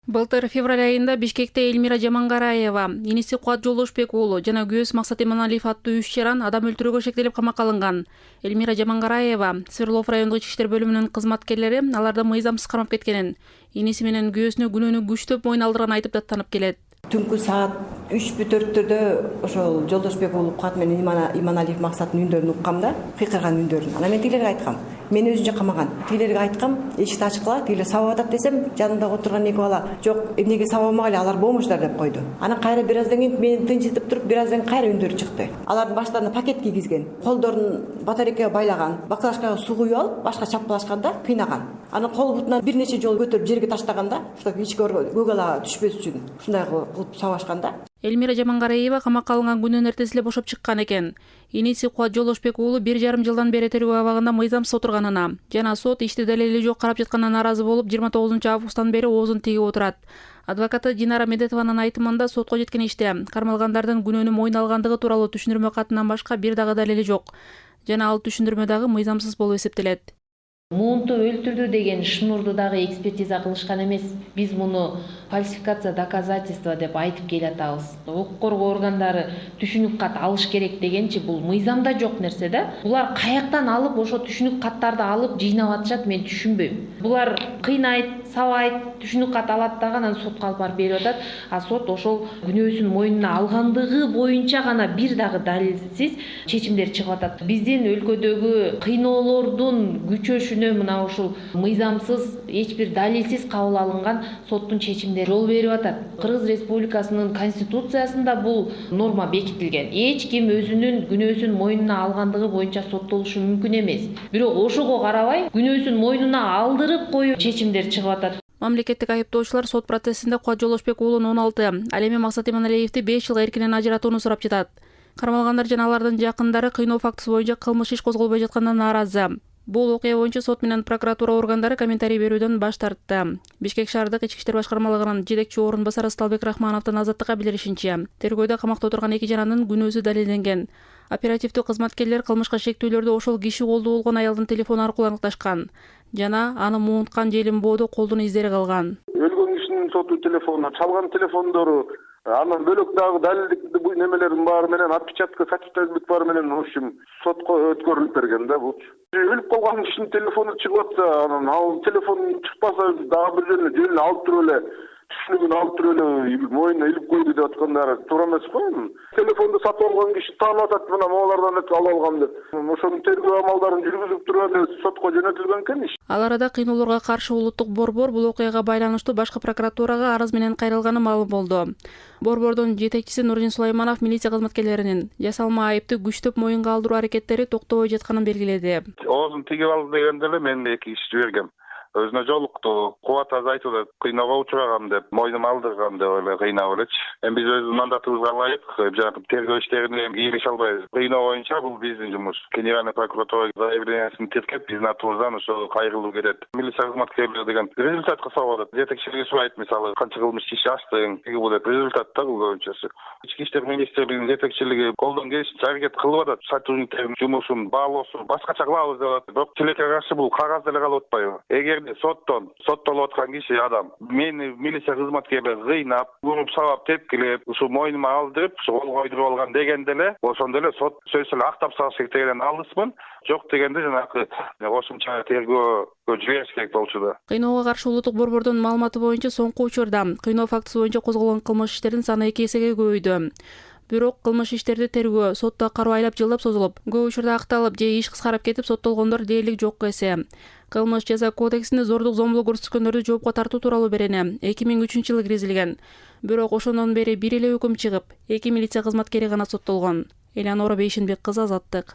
Былтыр февраль айында Бишкекте Эльмира Жамангараева, иниси Куат Жолдошбек уулу жана күйөөсү Максат Иманалиев аттуу 3 жаран адам өлтүрүүгө шектелип камакка алынган. Эльмира Жамангараева Свердлов райондук ички иштер бөлүмүнүн кызматкерлери аларды мыйзамсыз камап кеткенин, иниси менен күйөөсүнө күнөөнү күчтөп мойналтырганын айтып даттанып келет. Түнкү саат 3:04-төрдө ошол Жолдошбек уулу Куат менен Иманалиев Максаттын үндөрүн уккам да, кыйкырган үндөрүн. Анан мен тилерге айткам. Мени өзүнчө камаган. Тилерге айткам, эшикти ачыкла, тилер сабап атат десем, жанында отурган эки бала, жок, эмнеге сабамагыла, алар болмуштар деп койду. Анан кайра бир аздан кийин мени тынчытып туруп, бир аздан кайра үндөрү чыкты. Алардын баштарына пакет кийгизген, колдорун батарейкага байлаган, баклажкага суу куюп алып, башка чапкылашканда кыйнаган. Анан кол бутунан бир нече жолу көтөрүп жерге таштаганда, ушундай ички көгалага түшпөс үчүн ушундай кылып сабашканда. Эльмира Жамангараева камакка алынган күнүнүн эртеси эле бошоп чыккан экен. Иниси Куат Жолдошбек уулу 1,5 жылдан бери тергөө абагында мыйзамсыз отурганына жана сот ишти далели жок карап жатканына нааразы болуп 29 августтан бери оозун тигип отурат. Адвокаты Динара Медетованын айтымында сотко жеткен иште кармалгандардын күнөөнү мойнуна алгандыгы тууралуу түшүндүрмө катынан башка бир дагы далели жок. Жана ал түшүндүрмө дагы мыйзамсыз болуп эсептелет. Муунту өлтүрдү деген шнурду дагы экспертиза кылышкан эмес. Биз муну фальсификация доказательства деп айтып келатабыз. Укук коргоо органдары түшүнүк кат алыш керек дегенчи бул мыйзамда жок нерсе да. Булар каяктан алып ошо түшүнүк каттарды алып жыйнап атышат, мен түшүнбөйм. Булар кыйнайт, сабайт, түшүнүк кат алат дагы анан сотко алып барып берип атат. А сот ошол күнөөсүн мойнуна алгандыгы боюнча гана бир дагы далилсиз чечимдер чыгып атат. Биздин өлкөдөгү кыйноолордун күчөшүнө мына ушул мыйзамсыз, эч бир далилсиз кабыл алынган соттун чечимдери жол берип атат. Кыргыз Республикасынын конституциясында бул норма бекитилген. Эч ким өзүнүн күнөөсүн мойнуна алгандыгы боюнча соттолушу мүмкүн эмес. Бирок ошого карабай күнөөсүн мойнуна алдырып коюп чечимдер чыгып атат. Мамлекеттик айыптоочулар сот процессинде Куат Жолдошбек уулун 16, ал эми Максат Иманалиевди 5 жылга эркинен ажыратууну сурап жатат. Кармалгандар жана алардын жакындары кыйноо фактысы боюнча кылмыш иш козголбой жатканына нааразы. Бул окуя боюнча сот менен прокуратура органдары комментарий берүүдөн баш тартты. Бишкек шаардык ички иштер башкармалыгынын жетекчи орун басары Сталбек Рахмановдун азаттыкка билдиришинче, тергөөдө камакта отурган эки жарандын күнөөсү далилденген. Оперативдүү кызматкерлер кылмышка шектүүлөрдү ошол киши колдуу болгон аялдын телефону аркылуу аныкташкан жана аны муунткан же илинбоодо колдун издери калган. Өлгөн кишинин соту телефону, чалган телефондору, анан бөлөк дагы далилдик немелердин баары менен отпечатка сочетательдик баары менен ушум сотко өткөрүлүп берген да бул. Өлүп калган кишинин телефону чыгып атса, анан ал телефон чыкпаса дагы бир жөнү алып туруп эле түшүнүгүн алып туруп эле мойнуна илип койду деп аткандары туура эмес го. Телефонду сатып алган киши таанып атат, мына могулардан алып алгам деп. Ошонун тергөө амалдарын жүргүзүп туруп эле сотко жөнөтүлгөн экен иш. Ал арада кыйноолорго каршы улуттук борбор бул окуяга байланыштуу башкы прокуратурага арыз менен кайрылганы маалым болду. Борбордун жетекчиси Нурдин Сулайманов милиция кызматкерлеринин жасалма айыпты күчтөп моюнга алдыруу аракеттери токтобой жатканын белгиледи. Оозун тигип алды дегенде эле мен эки иш жибергем. Өзүнө жолукту, Куат азыр айтып эле кыйноого учурагам деп, мойнума алдыргам деп эле кыйнап элечи. Эми биз өз мандатыбызга ылайык, жанагы тергөө иштерине кийлеше албайбыз. Кыйноо боюнча бул биздин жумуш. Генеральный прокуратура заявлениясын тиркеп, биздин атыбыздан ошо кайрылуу кетет. Милиция кызматкерлери деген результатка салып атат. Жетекчилиги сурайт, мисалы, канча кылмыш иш ачтың, тиги бул деп результат да бул көбүнчөсү. Ички иштер министрлигинин жетекчилиги колдон келишинче аракет кылып атат. Сотрудниктердин жумушун баалоосун башкача кылабыз деп атат. Бирок тилекке каршы бул кагазда эле калып атпайбы? Соттолуп аткан киши адам мени милиция кызматкерлери кыйнап, уруп сабап, тепкилеп, ушу мойнума алдырып, ушу кол койдуруп алган дегенде эле, ошондо эле сот сөзсүз эле актап салыш керек дегенден алысмын. Жок дегенде жанагы кошумча тергөөгө жибериш керек болчу да. Кыйноого каршы улуттук борбордун маалыматы боюнча соңку учурда кыйноо фактысы боюнча козголгон кылмыш иштердин саны 2 эсеге көбөйдү. Бирок кылмыш иштерди тергөө сотто кароо айлап жылдап созулуп, көп учурда акталып же иш кыскарып кетип соттолгондор дээрлик жокко эсе. Кылмыш жаза кодексинде зордук зомбулук көрсөткөндөрдү жоопко тартуу тууралуу берени 2003 жылы киргизилген. Бирок ошондон бери бир эле өкүм чыгып, 2 милиция кызматкери гана соттолгон. Элеонора Бейшенбек кызы, Азаттык.